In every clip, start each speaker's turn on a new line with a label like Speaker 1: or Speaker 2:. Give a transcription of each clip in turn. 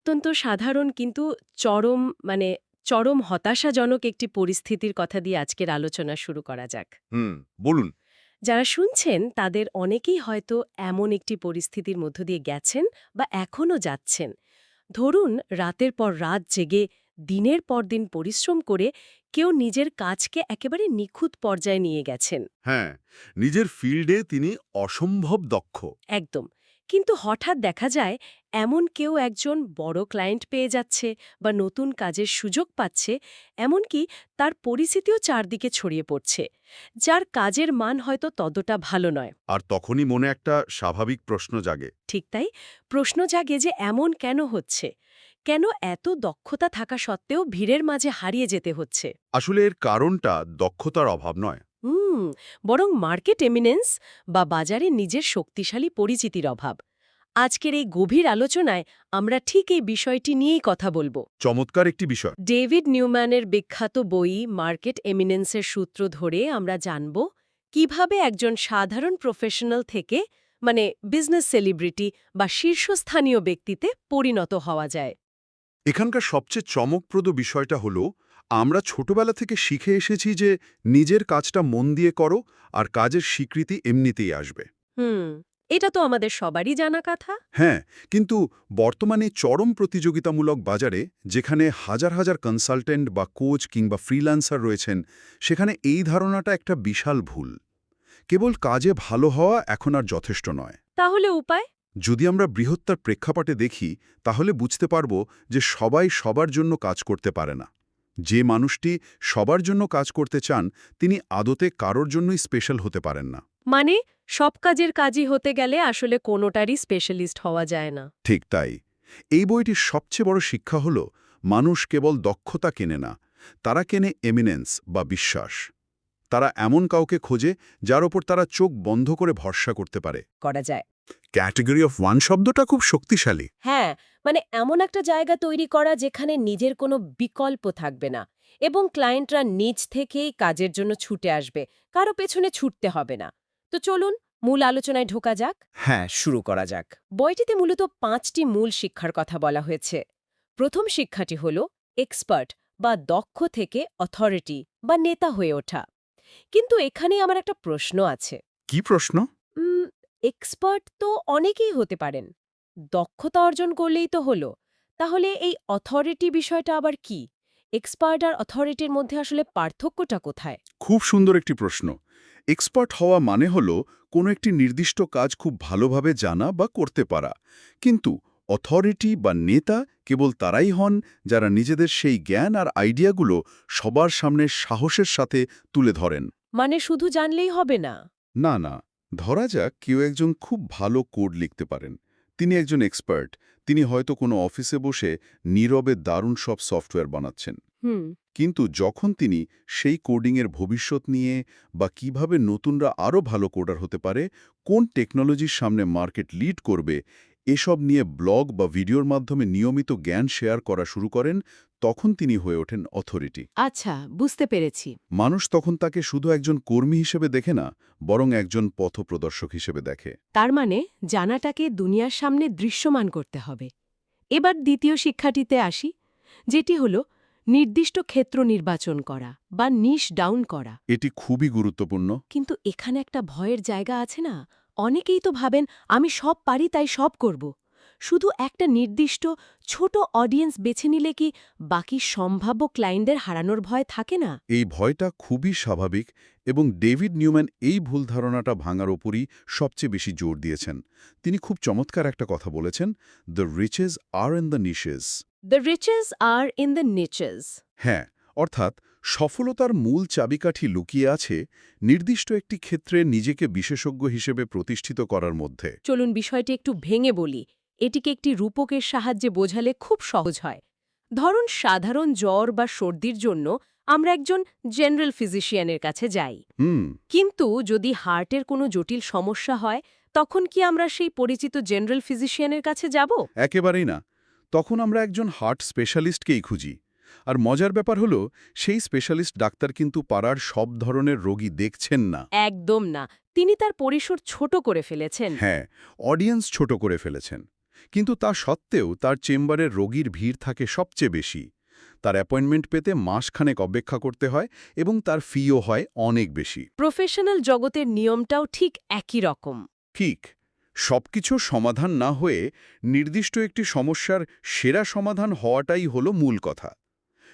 Speaker 1: অত্যন্ত সাধারণ কিন্তু চরম মানে চরম হতাশাজনক একটি পরিস্থিতির কথা দিয়ে আজকের আলোচনা শুরু করা যাক।
Speaker 2: হুম, বলুন।
Speaker 1: যারা শুনছেন তাদের অনেকেই হয়তো এমন একটি পরিস্থিতির মধ্য দিয়ে গেছেন বা এখনও যাচ্ছেন। ধরুন রাতের পর রাত জেগে দিনের পর দিন পরিশ্রম করে কেউ নিজের কাজকে একেবারে নিখুঁত পর্যায়ে নিয়ে গেছেন।
Speaker 2: হ্যাঁ, নিজের ফিল্ডে তিনি অসম্ভব দক্ষ।
Speaker 1: একদম। কিন্তু হঠাৎ দেখা যায় এমন কেউ একজন বড় ক্লায়েন্ট পেয়ে যাচ্ছে বা নতুন কাজের সুযোগ পাচ্ছে, এমনকি তার পরিচিতিও চারদিকে ছড়িয়ে পড়ছে, যার কাজের মান হয়তো ততটা ভালো নয়।
Speaker 2: আর তখনই মনে একটা স্বাভাবিক প্রশ্ন জাগে।
Speaker 1: ঠিক তাই, প্রশ্ন জাগে যে এমন কেন হচ্ছে? কেন এত দক্ষতা থাকা সত্ত্বেও ভিড়ের মাঝে হারিয়ে যেতে হচ্ছে?
Speaker 2: আসলে এর কারণটা দক্ষতার অভাব নয়।
Speaker 1: হুম, বরং মার্কেট এমিনেন্স বা বাজারে নিজের শক্তিশালী পরিচিতির অভাব। আজকের এই গভীর আলোচনায় আমরা ঠিক এই বিষয়টি নিয়েই কথা বলবো।
Speaker 2: চমৎকার একটি বিষয়।
Speaker 1: ডেভিড নিউম্যানের বিখ্যাত বই মার্কেট এমিনেন্সের সূত্র ধরে আমরা জানব কিভাবে একজন সাধারণ প্রফেশনাল থেকে বিজনেস সেলিব্রিটি বা শীর্ষস্থানীয় ব্যক্তিতে পরিণত হওয়া যায়।
Speaker 2: এখানকার সবচেয়ে চমকপ্রদ বিষয়টা হলো, আমরা ছোটবেলা থেকে শিখে এসেছি যে নিজের কাজটা মন দিয়ে করো আর কাজের স্বীকৃতি এমনিতেই আসবে।
Speaker 1: হুম, এটা তো আমাদের সবারই জানা কথা।
Speaker 2: হ্যাঁ, কিন্তু বর্তমানে চরম প্রতিযোগিতামূলক বাজারে, যেখানে হাজার হাজার কনসালটেন্ট বা কোচ কিংবা ফ্রিল্যান্সার রয়েছেন, সেখানে এই ধারণাটা একটা বিশাল ভুল। কেবল কাজে ভালো হওয়া এখন আর যথেষ্ট নয়।
Speaker 1: তাহলে উপায়?
Speaker 2: যদি আমরা বৃহত্তর প্রেক্ষাপটে দেখি, তাহলে বুঝতে পারব যে সবাই সবার জন্য কাজ করতে পারে না। যে মানুষটি সবার জন্য কাজ করতে চান, তিনি আদতে কারোর জন্যই স্পেশাল হতে পারেন না।
Speaker 1: মানে সব কাজের কাজই হতে গেলে আসলে কোনোটারই স্পেশালিস্ট হওয়া যায় না।
Speaker 2: ঠিক তাই। এই বইটির সবচেয়ে বড় শিক্ষা হল, মানুষ কেবল দক্ষতা কেনে না, তারা কেনে এমিনেন্স বা বিশ্বাস। তারা এমন কাউকে খোঁজে যার ওপর তারা চোখ বন্ধ করে ভরসা করতে পারে।
Speaker 1: করা যায়।
Speaker 2: ক্যাটেগরি অফ ওয়ান শব্দটা খুব শক্তিশালী।
Speaker 1: হ্যাঁ, এমন একটা জায়গা তৈরি করা যেখানে নিজের কোনো বিকল্প থাকবে না এবং ক্লায়েন্টরা নিজ থেকেই কাজের জন্য ছুটে আসবে, কারো পেছনে ছুটতে হবে না। তো চলুন মূল আলোচনায় ঢোকা যাক।
Speaker 3: হ্যাঁ, শুরু করা যাক।
Speaker 1: বইটিতে মূলত ৫টি মূল শিক্ষার কথা বলা হয়েছে। প্রথম শিক্ষাটি হল এক্সপার্ট বা দক্ষ থেকে অথরিটি বা নেতা হয়ে ওঠা। কিন্তু এখানেই আমার একটা প্রশ্ন আছে।
Speaker 2: কি প্রশ্ন?
Speaker 1: উম, এক্সপার্ট তো অনেকেই হতে পারেন, দক্ষতা অর্জন করলেই তো হলো। তাহলে এই অথরিটি বিষয়টা আবার কি? এক্সপার্ট আর অথরিটির মধ্যে আসলে পার্থক্যটা কোথায়?
Speaker 2: খুব সুন্দর একটি প্রশ্ন। এক্সপার্ট হওয়া মানে হলো কোনো একটি নির্দিষ্ট কাজ খুব ভালোভাবে জানা বা করতে পারা। কিন্তু অথরিটি বা নেতা কেবল তারাই হন যারা নিজেদের সেই জ্ঞান আর আইডিয়াগুলো সবার সামনে সাহসের সাথে তুলে ধরেন।
Speaker 1: শুধু জানলেই হবে না?
Speaker 2: না, না। ধরা যাক কেউ একজন খুব ভালো কোড লিখতে পারেন। তিনি একজন এক্সপার্ট। তিনি হয়তো কোনো অফিসে বসে নীরবে দারুণ সব সফটওয়্যার বানাচ্ছেন।
Speaker 1: হুম।
Speaker 2: কিন্তু যখন তিনি সেই কোডিংয়ের ভবিষ্যৎ নিয়ে বা কিভাবে নতুনরা আরও ভালো কোডার হতে পারে, কোন টেকনোলজির সামনে মার্কেট লিড করবে, এসব নিয়ে ব্লগ বা ভিডিওর মাধ্যমে নিয়মিত জ্ঞান শেয়ার করা শুরু করেন, তখন তিনি হয়ে ওঠেন অথরিটি।
Speaker 1: আচ্ছা, বুঝতে পেরেছি।
Speaker 2: মানুষ তখন তাকে শুধু একজন কর্মী হিসেবে দেখে না, বরং একজন পথপ্রদর্শক হিসেবে দেখে।
Speaker 1: তার জানাটাকে দুনিয়ার সামনে দৃশ্যমান করতে হবে। এবার দ্বিতীয় শিক্ষাটিতে আসি, যেটি হল নির্দিষ্ট ক্ষেত্র নির্বাচন করা বা নিশ ডাউন করা।
Speaker 2: এটি খুবই গুরুত্বপূর্ণ।
Speaker 1: কিন্তু এখানে একটা ভয়ের জায়গা আছে না? অনেকেই তো ভাবেন আমি সব পারি তাই সব করব। শুধু একটা নির্দিষ্ট ছোট অডিয়েন্স বেছে নিলে কি বাকি সম্ভাব্য ক্লায়েন্টদের হারানোর ভয় থাকে না?
Speaker 2: এই ভয়টা খুবই স্বাভাবিক, এবং ডেভিড নিউম্যান এই ভুল ধারণাটা ভাঙার ওপরই সবচেয়ে বেশি জোর দিয়েছেন। তিনি খুব চমৎকার একটা কথা বলেছেন, the riches are in the niches.
Speaker 1: The riches are in the niches.
Speaker 2: হ্যাঁ, অর্থাৎ সফলতার মূল চাবিকাঠি লুকিয়ে আছে নির্দিষ্ট একটি ক্ষেত্রে নিজেকে বিশেষজ্ঞ হিসেবে প্রতিষ্ঠিত করার মধ্যে।
Speaker 1: চলুন বিষয়টি একটু ভেঙে বলি। এটিকে একটি রূপকের সাহায্যে বোঝালে খুব সহজ হয়। ধরুন সাধারণ জ্বর বা সর্দির জন্য আমরা একজন জেনারেল ফিজিশিয়ানের কাছে যাই।
Speaker 2: হুম।
Speaker 1: কিন্তু যদি হার্টের কোনো জটিল সমস্যা হয়, তখন কি আমরা সেই পরিচিত জেনারেল ফিজিশিয়ানের কাছে যাব?
Speaker 2: একেবারেই না। তখন আমরা একজন হার্ট স্পেশালিস্টকেই খুঁজি। আর মজার ব্যাপার হলো, সেই স্পেশালিস্ট ডাক্তার কিন্তু পাড়ার সব ধরনের রোগী দেখছেন না।
Speaker 1: একদম না। তিনি তার পরিসর ছোট করে ফেলেছেন।
Speaker 2: হ্যাঁ, অডিয়েন্স ছোট করে ফেলেছেন। কিন্তু তা সত্ত্বেও তার চেম্বারের রোগীর ভিড় থাকে সবচেয়ে বেশি। তার অ্যাপয়েন্টমেন্ট পেতে মাসখানেক অপেক্ষা করতে হয় এবং তার ফিও হয় অনেক বেশি।
Speaker 1: প্রফেশনাল জগতের নিয়মটাও ঠিক একই রকম।
Speaker 2: ঠিক, সবকিছু সমাধান না হয়ে নির্দিষ্ট একটি সমস্যার সেরা সমাধান হওয়াটাই হলো মূল কথা।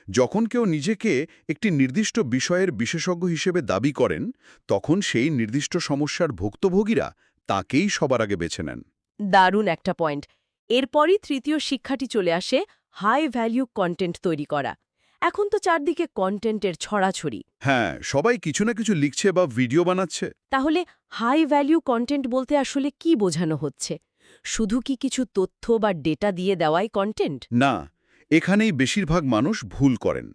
Speaker 2: যখন কেউ নিজেকে একটি নির্দিষ্ট বিষয়ের বিশেষজ্ঞ হিসেবে দাবি করেন, তখন সেই নির্দিষ্ট সমস্যার ভুক্তভোগীরা তাকেই সবার আগে বেছে নেন।
Speaker 1: দারুণ একটা পয়েন্ট। এরপরই তৃতীয় শিক্ষাটি চলে আসে হাই ভ্যালু কন্টেন্ট তৈরি করা। এখন তো চারদিকে কন্টেন্টের ছড়াছড়ি।
Speaker 2: হ্যাঁ, সবাই কিছু না কিছু লিখছে বা ভিডিও বানাচ্ছে।
Speaker 1: তাহলে হাই ভ্যালু কন্টেন্ট বলতে আসলে কি বোঝানো হচ্ছে? শুধু কি কিছু তথ্য বা ডেটা দিয়ে দেওয়াই কন্টেন্ট?
Speaker 2: না, এখানেই বেশিরভাগ মানুষ ভুল করেন।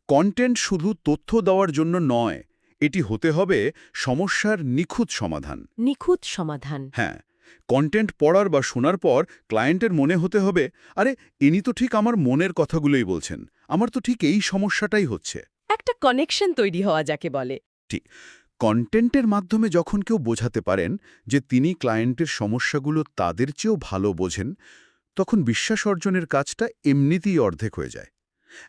Speaker 2: কন্টেন্ট শুধু তথ্য দেওয়ার জন্য নয়, এটি হতে হবে সমস্যার নিখুঁত সমাধান।
Speaker 1: নিখুঁত সমাধান।
Speaker 2: হ্যাঁ, কন্টেন্ট পড়ার বা শোনার পর ক্লায়েন্টের মনে হতে হবে, আরে ইনি তো ঠিক আমার মনের কথাগুলোই বলছেন, আমার তো ঠিক এই সমস্যাটাই হচ্ছে।
Speaker 1: একটা কানেকশন তৈরি হওয়া যাকে বলে।
Speaker 2: ঠিক, কন্টেন্টের মাধ্যমে যখন কেউ বোঝাতে পারেন যে তিনি ক্লায়েন্টের সমস্যাগুলো তাদের চেয়েও ভালো বোঝেন, তখন বিশ্বাস অর্জনের কাজটা এমনিতেই অর্ধেক হয়ে যায়।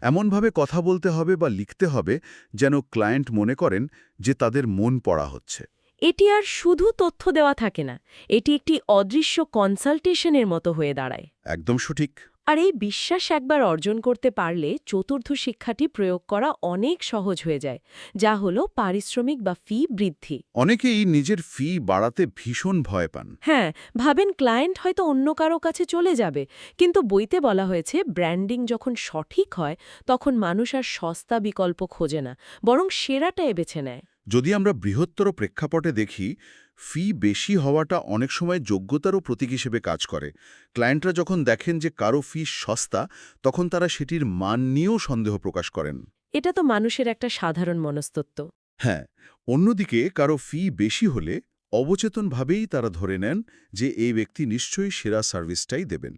Speaker 2: এমনভাবে কথা বলতে হবে বা লিখতে হবে যেন ক্লায়েন্ট মনে করেন যে তাদের মন পড়া হচ্ছে।
Speaker 1: এটি আর শুধু তথ্য দেওয়া থাকে না, এটি একটি অদৃশ্য কনসালটেশনের মতো হয়ে দাঁড়ায়।
Speaker 2: একদম সঠিক।
Speaker 1: আর এই বিশ্বাস একবার অর্জন করতে পারলে চতুর্থ শিক্ষাটি প্রয়োগ করা অনেক সহজ হয়ে যায়, যা হলো পারিশ্রমিক বা ফি বৃদ্ধি।
Speaker 2: অনেকেই নিজের ফি বাড়াতে ভীষণ ভয় পান।
Speaker 1: হ্যাঁ, ভাবেন ক্লায়েন্ট হয়তো অন্য কারো কাছে চলে যাবে, কিন্তু বইতে বলা হয়েছে ব্র্যান্ডিং যখন সঠিক হয় তখন মানুষ আর সস্তা বিকল্প খোঁজে না, বরং সেরাটাই বেছে নেয়।
Speaker 2: যদি আমরা বৃহত্তর প্রেক্ষাপটে দেখি, ফি বেশি হওয়াটা অনেক সময় যোগ্যতারও প্রতীক হিসেবে কাজ করে। ক্লায়েন্টরা যখন দেখেন যে কারো ফি সস্তা, তখন তারা সেটির মান নিয়েও সন্দেহ প্রকাশ করেন।
Speaker 1: এটা তো মানুষের একটা সাধারণ মনস্তত্ত্ব।
Speaker 2: হ্যাঁ, অন্যদিকে কারো ফি বেশি হলে অবচেতনভাবেই তারা ধরে নেন যে এই ব্যক্তি নিশ্চয়ই সেরা সার্ভিসটাই দেবেন।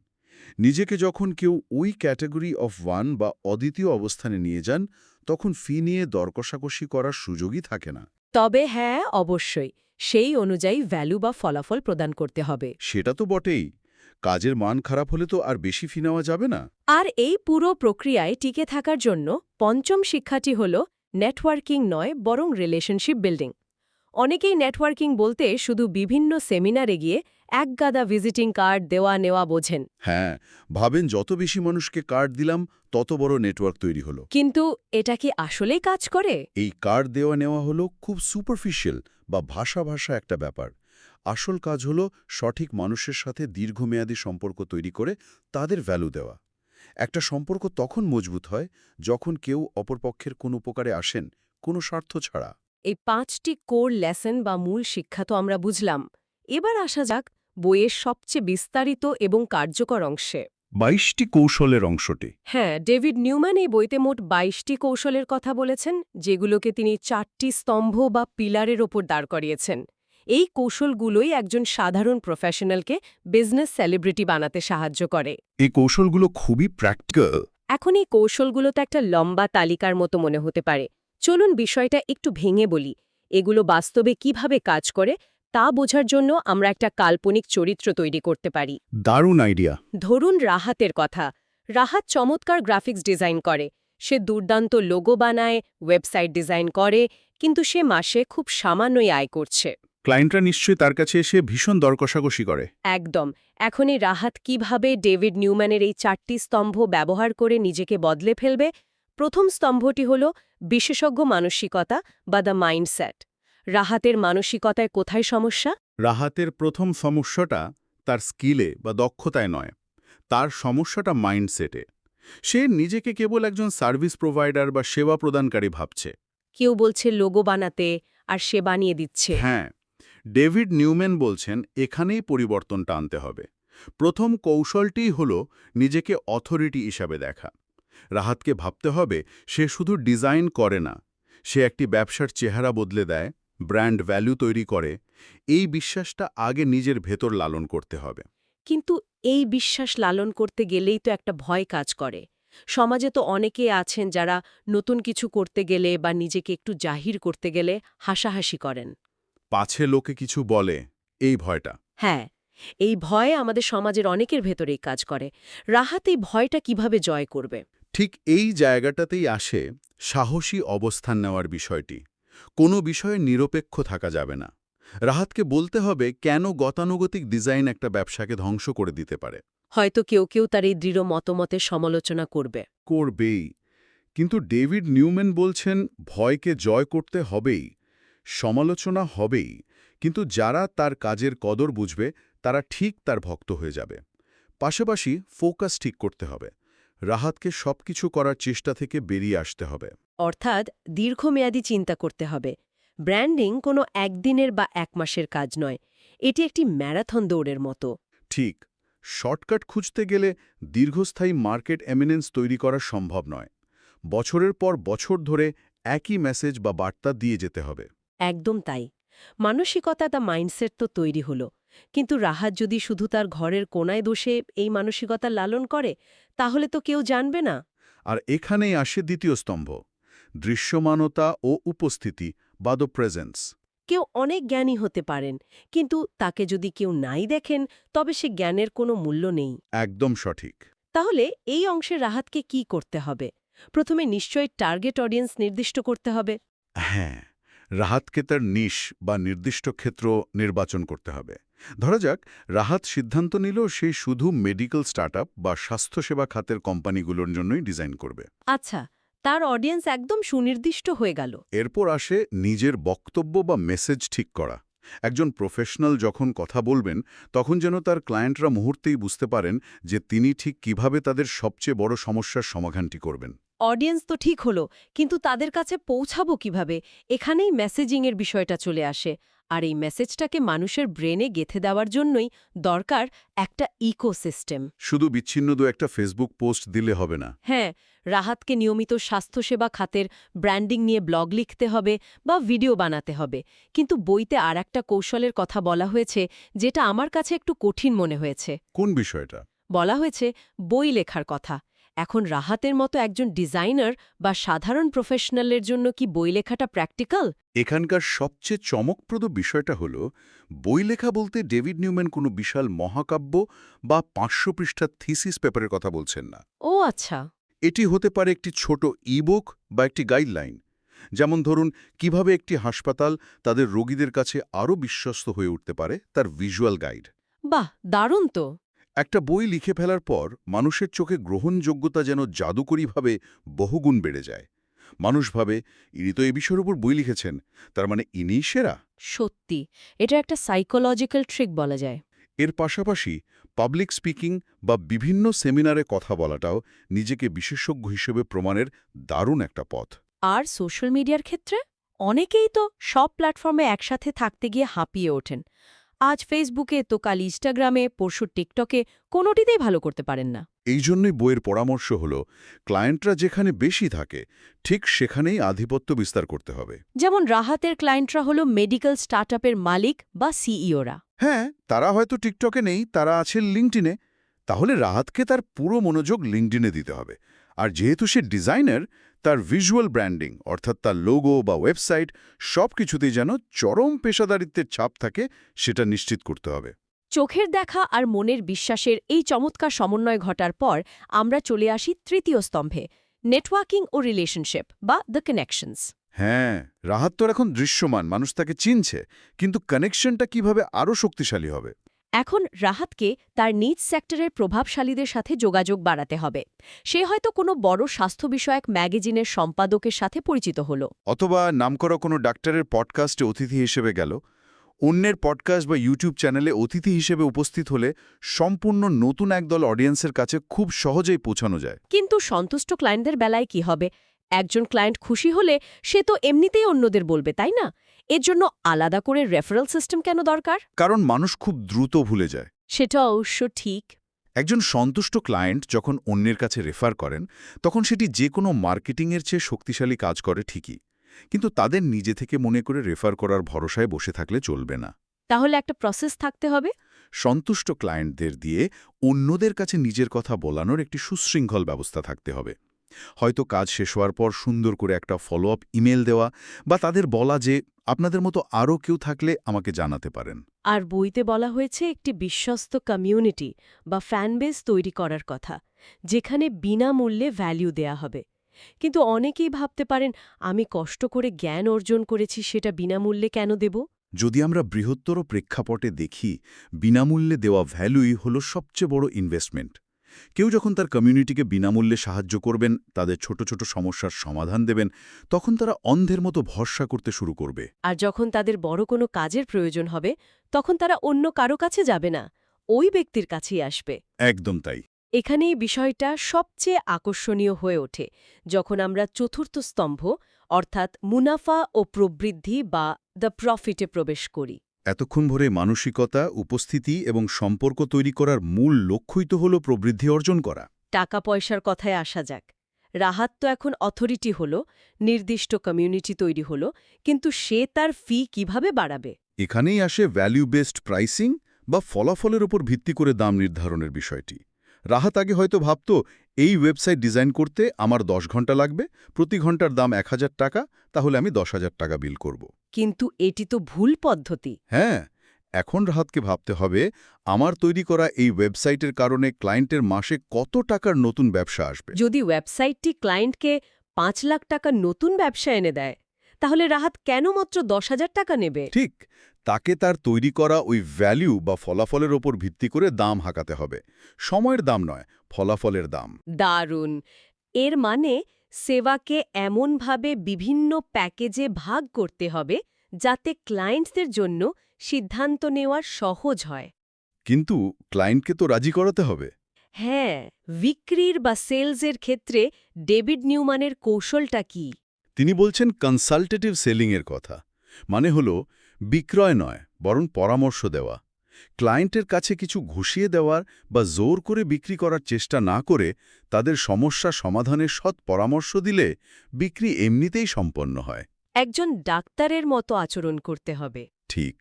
Speaker 2: নিজেকে যখন কেউ ওই ক্যাটাগরি অফ ওয়ান বা অদ্বিতীয় অবস্থানে নিয়ে যান, তখন ফি নিয়ে দরকষাকষি করার সুযোগই থাকে না।
Speaker 1: তবে হ্যাঁ, অবশ্যই সেই অনুযায়ী ভ্যালু বা ফলাফল প্রদান করতে হবে।
Speaker 2: সেটা তো বটেই, কাজের মান খারাপ হলে তো আর বেশি ফি নেওয়া যাবে না।
Speaker 1: আর এই পুরো প্রক্রিয়ায় টিকে থাকার জন্য পঞ্চম শিক্ষাটি হল নেটওয়ার্কিং নয়, বরং রিলেশনশিপ বিল্ডিং। অনেকেই নেটওয়ার্কিং বলতে শুধু বিভিন্ন সেমিনারে গিয়ে একগাদা ভিজিটিং কার্ড দেওয়া নেওয়া বোঝেন।
Speaker 2: হ্যাঁ, ভাবেন যত বেশি মানুষকে কার্ড দিলাম তত বড় নেটওয়ার্ক তৈরি হলো।
Speaker 1: কিন্তু এটা কি আসলেই কাজ করে?
Speaker 2: এই কার্ড দেওয়া নেওয়া হলো খুব সুপারফিশিয়াল বা ভাষা একটা ব্যাপার। আসল কাজ হলো সঠিক মানুষের সাথে দীর্ঘমেয়াদী সম্পর্ক তৈরি করে তাদের ভ্যালু দেওয়া। একটা সম্পর্ক তখন মজবুত হয় যখন কেউ অপরপক্ষের কোনো উপকারে আসেন, কোনো স্বার্থ ছাড়া।
Speaker 1: এই 5টি কোর লেসন বা মূল শিক্ষা তো আমরা বুঝলাম। এবার আসা যাক বইয়ের সবচেয়ে বিস্তারিত এবং কার্যকর অংশে।
Speaker 2: 22টি কৌশলের অংশটি।
Speaker 1: হ্যাঁ, ডেভিড নিউম্যান এই বইতে মোট 22টি কৌশলের কথা বলেছেন, যেগুলোকে তিনি 4টি স্তম্ভ বা পিলারের ওপর দাঁড় করিয়েছেন। এই কৌশলগুলোই একজন সাধারণ প্রফেশনালকে বিজনেস সেলিব্রিটি বানাতে সাহায্য করে।
Speaker 2: এই কৌশলগুলো খুবই প্র্যাকটিক্যাল।
Speaker 1: এখন এই কৌশলগুলো তো একটা লম্বা তালিকার মতো মনে হতে পারে। চলুন বিষয়টা একটু ভেঙে বলি। এগুলো বাস্তবে কিভাবে কাজ করে তা বোঝার জন্য আমরা একটা কাল্পনিক চরিত্র তৈরি করতে পারি।
Speaker 2: দারুণ আইডিয়া।
Speaker 1: ধরুন রাহাতের কথা। রাহাত চমৎকার গ্রাফিক্স ডিজাইন করে, সে দুর্দান্ত লোগো বানায়, ওয়েবসাইট ডিজাইন করে, কিন্তু সে মাসে খুব সামান্যই আয় করছে।
Speaker 2: ক্লায়েন্টরা নিশ্চয়ই তার কাছে এসে ভীষণ দরকষাকষি করে।
Speaker 1: একদম। এখনই রাহাত কিভাবে ডেভিড নিউম্যানের এই 4টি স্তম্ভ ব্যবহার করে নিজেকে বদলে ফেলবে? প্রথম স্তম্ভটি হল বিশেষজ্ঞ মানসিকতা বা দ্য মাইন্ডসেট। রাহাতের মানসিকতায় কোথায় সমস্যা?
Speaker 2: রাহাতের প্রথম সমস্যাটা তার স্কিলে বা দক্ষতায় নয়, তার সমস্যাটা মাইন্ডসেটে। সে নিজেকে কেবল একজন সার্ভিস প্রোভাইডার বা সেবা প্রদানকারী ভাবছে।
Speaker 1: কেউ বলছে লোগো বানাতে, আর সে বানিয়ে দিচ্ছে।
Speaker 2: হ্যাঁ, ডেভিড নিউম্যান বলছেন এখানেই পরিবর্তনটা আনতে হবে। প্রথম কৌশলটিই হল নিজেকে অথরিটি হিসাবে দেখা। রাহাতকে ভাবতে হবে সে শুধু ডিজাইন করে না, সে একটি ব্যবসার চেহারা বদলে দেয়, ব্র্যান্ড ভ্যালু তৈরি করে। এই বিশ্বাসটা আগে নিজের ভেতর লালন করতে হবে।
Speaker 1: কিন্তু এই বিশ্বাস লালন করতে গেলেই তো একটা ভয় কাজ করে। সমাজে তো অনেকেই আছেন যারা নতুন কিছু করতে গেলে বা নিজেকে একটু জাহির করতে গেলে হাসাহাসি করেন।
Speaker 2: পাছে লোকে কিছু বলে, এই ভয়টা।
Speaker 1: হ্যাঁ, এই ভয় আমাদের সমাজের অনেকের ভেতরেই কাজ করে। রাহাত এই ভয়টা কিভাবে জয় করবে?
Speaker 2: ঠিক এই জায়গাটাতেই আসে সাহসী অবস্থান নেওয়ার বিষয়টি। কোনো বিষয়ে নিরপেক্ষ থাকা যাবে না। রাহাতকে বলতে হবে কেন গতানুগতিক ডিজাইন একটা ব্যবসাকে ধ্বংস করে দিতে পারে।
Speaker 1: হয়তো কেউ কেউ তার এই দৃঢ় মতামতের সমালোচনা করবে।
Speaker 2: করবেই। কিন্তু ডেভিড নিউম্যান বলছেন ভয়কে জয় করতে হবেই, সমালোচনা হবেই, কিন্তু যারা তার কাজের কদর বুঝবে তারা ঠিক তার ভক্ত হয়ে যাবে। পাশাপাশি ফোকাস ঠিক করতে হবে। রাহাতকে সবকিছু করার চেষ্টা থেকে বেরিয়ে আসতে হবে।
Speaker 1: অর্থাৎ দীর্ঘমেয়াদী চিন্তা করতে হবে। ব্র্যান্ডিং কোনো একদিনের বা এক মাসের কাজ নয়, এটি একটি ম্যারাথন দৌড়ের মতো।
Speaker 2: ঠিক, শর্টকাট খুঁজতে গেলে দীর্ঘস্থায়ী মার্কেট এমিনেন্স তৈরি করা সম্ভব নয়। বছরের পর বছর ধরে একই মেসেজ বা বার্তা দিয়ে যেতে হবে।
Speaker 1: একদম তাই। মানসিকতা তা মাইন্ডসেট তো তৈরি হলো, কিন্তু রাহাত যদি শুধু তার ঘরের কোনায় বসে এই মানসিকতা লালন করে, তাহলে তো কেউ জানবে না।
Speaker 2: আর এখানেই আসে দ্বিতীয় স্তম্ভ, দৃশ্যমানতা ও উপস্থিতি বা দ্য প্রেজেন্স।
Speaker 1: কেউ অনেক জ্ঞানী হতে পারেন, কিন্তু তাকে যদি কেউ নাই দেখেন, তবে সে জ্ঞানের কোনো মূল্য নেই।
Speaker 2: একদম সঠিক।
Speaker 1: তাহলে এই অংশে রাহাতকে কি করতে হবে? প্রথমে নিশ্চয়ই টার্গেট অডিয়েন্স নির্দিষ্ট করতে হবে।
Speaker 2: হ্যাঁ, রাহাতকে তার নিশ বা নির্দিষ্ট ক্ষেত্র নির্বাচন করতে হবে। ধরা যাক রাহাত সিদ্ধান্ত নিল সেই শুধু মেডিকেল স্টার্টআপ বা স্বাস্থ্যসেবা খাতের কোম্পানিগুলোর জন্যই ডিজাইন করবে।
Speaker 1: আচ্ছা, তার অডিয়েন্স একদম সুনির্দিষ্ট হয়ে গেল।
Speaker 2: এরপর আসে নিজের বক্তব্য বা মেসেজ ঠিক করা। একজন প্রফেশনাল যখন কথা বলবেন তখন যেন তার ক্লায়েন্টরা মুহূর্তেই বুঝতে পারেন যে তিনি ঠিক কিভাবে তাদের সবচেয়ে বড় সমস্যার সমাধানটি করবেন।
Speaker 1: অডিয়েন্স তো ঠিক হলো, কিন্তু তাদের কাছে পৌঁছাবো কিভাবে? এখানেই মেসেজিংয়ের বিষয়টা চলে আসে। আর এই মেসেজটাকে মানুষের ব্রেনে গেঁথে দেওয়ার জন্যই দরকার একটা ইকোসিস্টেম।
Speaker 2: শুধু বিচ্ছিন্ন একটা ফেসবুক পোস্ট দিলে হবে না।
Speaker 1: হ্যাঁ, রাহাতকে নিয়মিত স্বাস্থ্যসেবা খাতের ব্র্যান্ডিং নিয়ে ব্লগ লিখতে হবে বা ভিডিও বানাতে হবে। কিন্তু বইতে আর একটা কৌশলের কথা বলা হয়েছে, যেটা আমার কাছে একটু কঠিন মনে হয়েছে।
Speaker 2: কোন বিষয়টা?
Speaker 1: বলা হয়েছে বই লেখার কথা। এখন রাহাতের মতো একজন ডিজাইনার বা সাধারণ প্রফেশনালের জন্য কি বই লেখাটা প্র্যাকটিক্যাল?
Speaker 2: এখানকার সবচেয়ে চমকপ্রদ বিষয়টা হলো বই লেখা বলতে ডেভিড নিউম্যান কোনো বিশাল মহাকাব্য বা 500 পৃষ্ঠার থিসিস পেপারের কথা বলছেন না।
Speaker 1: ও আচ্ছা।
Speaker 2: এটি হতে পারে একটি ছোট ইবুক বা একটি গাইডলাইন। যেমন ধরুন কিভাবে একটি হাসপাতাল তাদের রোগীদের কাছে আরও বিশ্বস্ত হয়ে উঠতে পারে, তার ভিজুয়াল গাইড।
Speaker 1: বাহ, দারুণ তো।
Speaker 2: একটা বই লিখে ফেলার পর মানুষের চোখে গ্রহণযোগ্যতা যেন জাদুকরীভাবে বহুগুণ বেড়ে যায়। মানুষ ভাবে ইনি তো এ বিষয়ের উপর বই লিখেছেন, তার মানে ইনিই সেরা।
Speaker 1: সত্যি, এটা একটা সাইকোলজিক্যাল ট্রিক বলা যায়।
Speaker 2: এর পাশাপাশি পাবলিক স্পিকিং বা বিভিন্ন সেমিনারে কথা বলাটাও নিজেকে বিশেষজ্ঞ হিসেবে প্রমাণের দারুণ একটা পথ।
Speaker 1: আর সোশ্যাল মিডিয়ার ক্ষেত্রে অনেকেই তো সব প্ল্যাটফর্মে একসাথে থাকতে গিয়ে হাঁপিয়ে ওঠেন। আজ ফেসবুকে তো কাল ইনস্টাগ্রামে, পরশু টিকটকে, কোনোটিতেই ভালো করতে পারেন না।
Speaker 2: এই জন্যই বইয়ের পরামর্শ হল ক্লায়েন্টরা যেখানে বেশি থাকে ঠিক সেখানেই আধিপত্য বিস্তার করতে হবে।
Speaker 1: যেমন রাহাতের ক্লায়েন্টরা হলো মেডিকেল স্টার্টআপের মালিক বা সিইওরা।
Speaker 2: হ্যাঁ, তারা হয়তো টিকটকে নেই, তারা আছে লিঙ্কডিনে। তাহলে রাহাতকে তার পুরো মনোযোগ লিঙ্কডিনে দিতে হবে। আর যেহেতু সে ডিজাইনার, তার ভিজুয়াল ব্র্যান্ডিং অর্থাৎ তার লোগো বা ওয়েবসাইট সব কিছুতেই যেন চরম পেশাদারিত্বের ছাপ থাকে সেটা নিশ্চিত করতে হবে।
Speaker 1: চোখের দেখা আর মনের বিশ্বাসের এই চমৎকার সমন্বয় ঘটার পর আমরা চলে আসি তৃতীয় স্তম্ভে, নেটওয়ার্কিং ও রিলেশনশিপ বা দ্য কানেকশনস।
Speaker 2: হ্যাঁ, রাহাত তো এখন দৃশ্যমান, মানুষ তাকে চিনছে, কিন্তু কানেকশনটা কিভাবে আরও শক্তিশালী হবে?
Speaker 1: এখন রাহাতকে তার নিজ সেক্টরের প্রভাবশালীদের সাথে যোগাযোগ বাড়াতে হবে। সে হয়তো কোনো বড় স্বাস্থ্য বিষয়ক ম্যাগাজিনের সম্পাদকের সাথে পরিচিত হল।
Speaker 2: অথবা নামকরা কোনো ডাক্তারের পডকাস্টে অতিথি হিসেবে গেল। অন্যের পডকাস্ট বা ইউটিউব চ্যানেলে অতিথি হিসেবে উপস্থিত হলে সম্পূর্ণ নতুন একদল অডিয়েন্সের কাছে খুব সহজেই পৌঁছানো যায়।
Speaker 1: কিন্তু সন্তুষ্ট ক্লায়েন্টদের বেলায় কি হবে? একজন ক্লায়েন্ট খুশি হলে সে তো এমনিতেই অন্যদের বলবে, তাই না? এর জন্য আলাদা করে রেফারেল সিস্টেম কেন দরকার?
Speaker 2: কারণ মানুষ খুব দ্রুত ভুলে যায়।
Speaker 1: সেটা অবশ্য ঠিক।
Speaker 2: একজন সন্তুষ্ট ক্লায়েন্ট যখন অন্যের কাছে রেফার করেন তখন সেটি যে কোনো মার্কেটিংয়ের চেয়ে শক্তিশালী কাজ করে ঠিকই, কিন্তু তাদের নিজে থেকে মনে করে রেফার করার ভরসায় বসে থাকলে চলবে না।
Speaker 1: তাহলে একটা প্রসেস থাকতে হবে।
Speaker 2: সন্তুষ্ট ক্লায়েন্টদের দিয়ে অন্যদের কাছে নিজের কথা বলানোর একটি সুশৃঙ্খল ব্যবস্থা থাকতে হবে। হয়তো কাজ শেষ হওয়ার পর সুন্দর করে একটা ফলো আপ ইমেল দেওয়া বা তাদের বলা যে আপনাদের মতো আরও কেউ থাকলে আমাকে জানাতে পারেন।
Speaker 1: আর বইতে বলা হয়েছে একটি বিশ্বস্ত কমিউনিটি বা ফ্যানবেস তৈরি করার কথা, যেখানে বিনামূল্যে ভ্যালু দেয়া হবে। কিন্তু অনেকেই ভাবতে পারেন, আমি কষ্ট করে জ্ঞান অর্জন করেছি, সেটা বিনামূল্যে কেন দেব?
Speaker 2: যদি আমরা বৃহত্তর প্রেক্ষাপটে দেখি, বিনামূল্যে দেওয়া ভ্যালুই হল সবচেয়ে বড় ইনভেস্টমেন্ট। কেউ যখন তার কমিউনিটিকে বিনামূল্যে সাহায্য করবেন, তাদের ছোট ছোট সমস্যার সমাধান দেবেন, তখন তারা অন্ধের মতো ভরসা করতে শুরু করবে।
Speaker 1: আর যখন তাদের বড় কোনো কাজের প্রয়োজন হবে, তখন তারা অন্য কারো কাছে যাবে না, ওই ব্যক্তির কাছেই আসবে।
Speaker 2: একদম তাই।
Speaker 1: এখানেই বিষয়টা সবচেয়ে আকর্ষণীয় হয়ে ওঠে, যখন আমরা চতুর্থ স্তম্ভ অর্থাৎ মুনাফা ও প্রবৃদ্ধি বা দ্য প্রফিটে প্রবেশ করি।
Speaker 2: এতক্ষণ ধরে মানসিকতা, উপস্থিতি এবং সম্পর্ক তৈরি করার মূল লক্ষ্যই তো হল প্রবৃদ্ধি অর্জন করা।
Speaker 1: টাকা পয়সার কথায় আসা যাক। রাহাত তো এখন অথরিটি হল, নির্দিষ্ট কমিউনিটি তৈরি হল, কিন্তু সে তার ফি কিভাবে বাড়াবে?
Speaker 2: এখানেই আসে ভ্যালু বেসড প্রাইসিং বা ফলাফলের উপর ভিত্তি করে দাম নির্ধারণের বিষয়টি। রাহাত আগে হয়তো ভাবত, এই ওয়েবসাইট ডিজাইন করতে আমার 10 ঘন্টা লাগবে, প্রতি ঘন্টার দাম 1000 টাকা, তাহলে আমি 10,000 টাকা বিল করব।
Speaker 1: কিন্তু এটি তো ভুল পদ্ধতি।
Speaker 2: হ্যাঁ, এখন রাহাতকে ভাবতে হবে, আমার তৈরি করা এই ওয়েবসাইটের কারণে ক্লায়েন্টের মাসে কত টাকার নতুন ব্যবসা আসবে।
Speaker 1: যদি ওয়েবসাইটটি ক্লায়েন্টকে 5 লাখ টাকা নতুন ব্যবসা এনে দেয়, তাহলে রাহাত কেন মাত্র 10,000 টাকা নেবে?
Speaker 2: ঠিক, তাকে তার তৈরি করা ওই ভ্যালু বা ফলাফলের ওপর ভিত্তি করে দাম হাঁকাতে হবে। সময়ের দাম নয়, ফলাফলের দাম।
Speaker 1: দারুণ! এর মানে সেবাকে এমনভাবে বিভিন্ন প্যাকেজে ভাগ করতে হবে, যাতে ক্লায়েন্টসদের জন্য সিদ্ধান্ত নেওয়া সহজ হয়।
Speaker 2: কিন্তু ক্লায়েন্টকে তো রাজি করাতে হবে।
Speaker 1: হ্যাঁ, বিক্রির বা সেলসের ক্ষেত্রে ডেভিড নিউম্যানের কৌশলটা কি?
Speaker 2: তিনি বলছেন কনসালটেটিভ সেলিংয়ের কথা। মানে হল বিক্রয় নয়, বরং পরামর্শ দেওয়া। ক্লায়েন্টের কাছে কিছু ঘুষিয়ে দেওয়ার বা জোর করে বিক্রি করার চেষ্টা না করে তাদের সমস্যা সমাধানের সৎ পরামর্শ দিলে বিক্রি এমনিতেই সম্পন্ন হয়।
Speaker 1: একজন ডাক্তারের মতো আচরণ করতে হবে।
Speaker 2: ঠিক।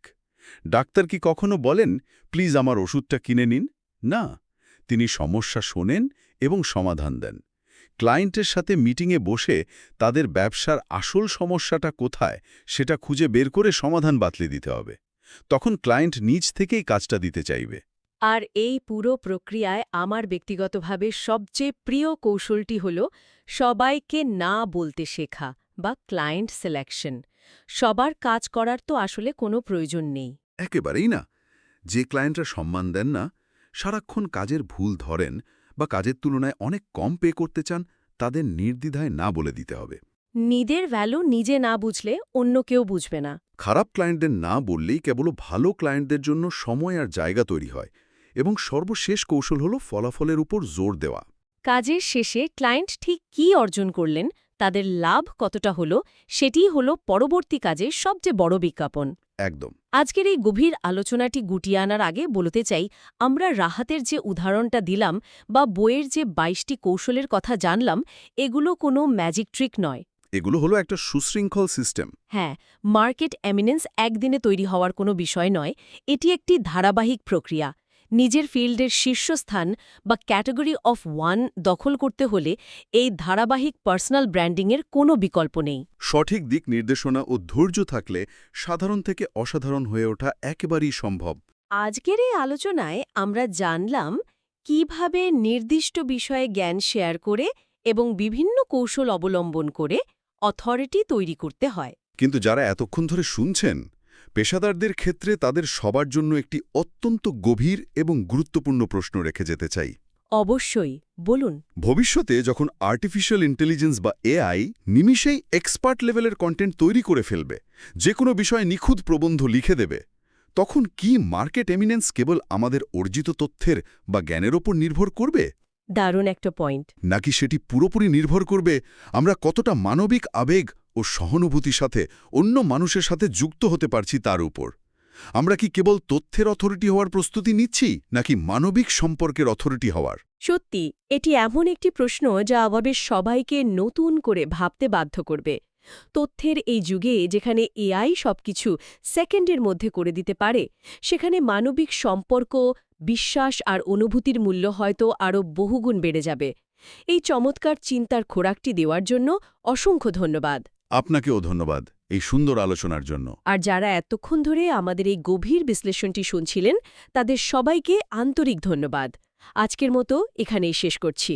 Speaker 2: ডাক্তার কি কখনো বলেন, প্লিজ আমার ওষুধটা কিনে নিন? না, তিনি সমস্যা শোনেন এবং সমাধান দেন। ক্লায়েন্টের সাথে মিটিংয়ে বসে তাদের ব্যবসার আসল সমস্যাটা কোথায় সেটা খুঁজে বের করে সমাধান বাতলে দিতে হবে। তখন ক্লায়েন্ট নিজ থেকেই কাজটা দিতে চাইবে।
Speaker 1: আর এই পুরো প্রক্রিয়ায় আমার ব্যক্তিগতভাবে সবচেয়ে প্রিয় কৌশলটি হল সবাইকে না বলতে শেখা বা ক্লায়েন্ট সিলেকশন। সবার কাজ করার তো আসলে কোনো প্রয়োজন নেই।
Speaker 2: একেবারেই না। যে ক্লায়েন্টরা সম্মান দেন না, সারাক্ষণ কাজের ভুল ধরেন বা কাজের তুলনায় অনেক কম পে করতে চান, তাদের নির্দ্বিধায় না বলে দিতে হবে।
Speaker 1: নিজের ভ্যালু নিজে না বুঝলে অন্য কেউ বুঝবে না।
Speaker 2: খারাপ ক্লায়েন্টদের না বললেই কেবল ভালো ক্লায়েন্টদের জন্য সময় আর জায়গা তৈরি হয়। এবং সর্বশেষ কৌশল হল ফলাফলের উপর জোর দেওয়া।
Speaker 1: কাজের শেষে ক্লায়েন্ট ঠিক কী অর্জন করলেন, তাদের লাভ কতটা হলো, সেটিই হলো পরবর্তী কাজের সবচেয়ে বড় বিজ্ঞাপন।
Speaker 2: একদম।
Speaker 1: আজকের এই গভীর আলোচনাটি গুটিয়ে আনার আগে বলতে চাই, আমরা রাহাতের যে উদাহরণটা দিলাম বা বইয়ের যে 22টি কৌশলের কথা জানলাম, এগুলো কোনো ম্যাজিক ট্রিক নয়।
Speaker 2: এগুলো হলো একটা সুশৃঙ্খল সিস্টেম।
Speaker 1: হ্যাঁ, মার্কেট এমিনেন্স একদিনে তৈরি হওয়ার কোনো বিষয় নয়, এটি একটি ধারাবাহিক প্রক্রিয়া। নিজের ফিল্ডের শীর্ষস্থান বা ক্যাটাগরি অফ 1 দখল করতে হলে এই ধারাবাহিক পার্সোনাল ব্র্যান্ডিংয়ের কোনো বিকল্প নেই।
Speaker 2: সঠিক দিক নির্দেশনা ও ধৈর্য থাকলে সাধারণ থেকে অসাধারণ হয়ে ওঠা একেবারেই সম্ভব।
Speaker 1: আজকের এই আলোচনায় আমরা জানলাম কিভাবে নির্দিষ্ট বিষয়ে জ্ঞান শেয়ার করে এবং বিভিন্ন কৌশল অবলম্বন করে অথরিটি তৈরি করতে হয়।
Speaker 2: কিন্তু যারা এতক্ষণ ধরে শুনছেন, পেশাদারদের ক্ষেত্রে তাদের সবার জন্য একটি অত্যন্ত গভীর এবং গুরুত্বপূর্ণ প্রশ্ন রেখে যেতে চাই।
Speaker 1: অবশ্যই, বলুন।
Speaker 2: ভবিষ্যতে যখন আর্টিফিশিয়াল ইন্টেলিজেন্স বা এআই নিমিষেই এক্সপার্ট লেভেলের কন্টেন্ট তৈরি করে ফেলবে, যে কোনো বিষয়ে নিখুঁত প্রবন্ধ লিখে দেবে, তখন কি মার্কেট এমিনেন্স কেবল আমাদের অর্জিত তথ্যের বা জ্ঞানের ওপর নির্ভর করবে?
Speaker 1: দারুণ একটা পয়েন্ট।
Speaker 2: নাকি সেটি পুরোপুরি নির্ভর করবে আমরা কতটা মানবিক আবেগ ও সহানুভূতির সাথে অন্য মানুষের সাথে যুক্ত হতে পারছি তার উপর? আমরা কি কেবল তথ্যের অথরিটি হওয়ার প্রস্তুতি নিচ্ছি, নাকি মানবিক সম্পর্কের অথরিটি হওয়ার?
Speaker 1: সত্যি, এটি এমন একটি প্রশ্ন যা আবার সবাইকে নতুন করে ভাবতে বাধ্য করবে। তথ্যের এই যুগে যেখানে এআই সবকিছু সেকেন্ডের মধ্যে করে দিতে পারে, সেখানে মানবিক সম্পর্ক, বিশ্বাস আর অনুভূতির মূল্য হয়তো আরও বহুগুণ বেড়ে যাবে। এই চমৎকার চিন্তার খোরাকটি দেওয়ার জন্য অসংখ্য ধন্যবাদ।
Speaker 2: আপনাকেও ধন্যবাদ এই সুন্দর আলোচনার জন্য।
Speaker 1: আর যারা এতক্ষণ ধরে আমাদের এই গভীর বিশ্লেষণটি শুনছিলেন, তাদের সবাইকে আন্তরিক ধন্যবাদ। আজকের মতো এখানেই শেষ করছি।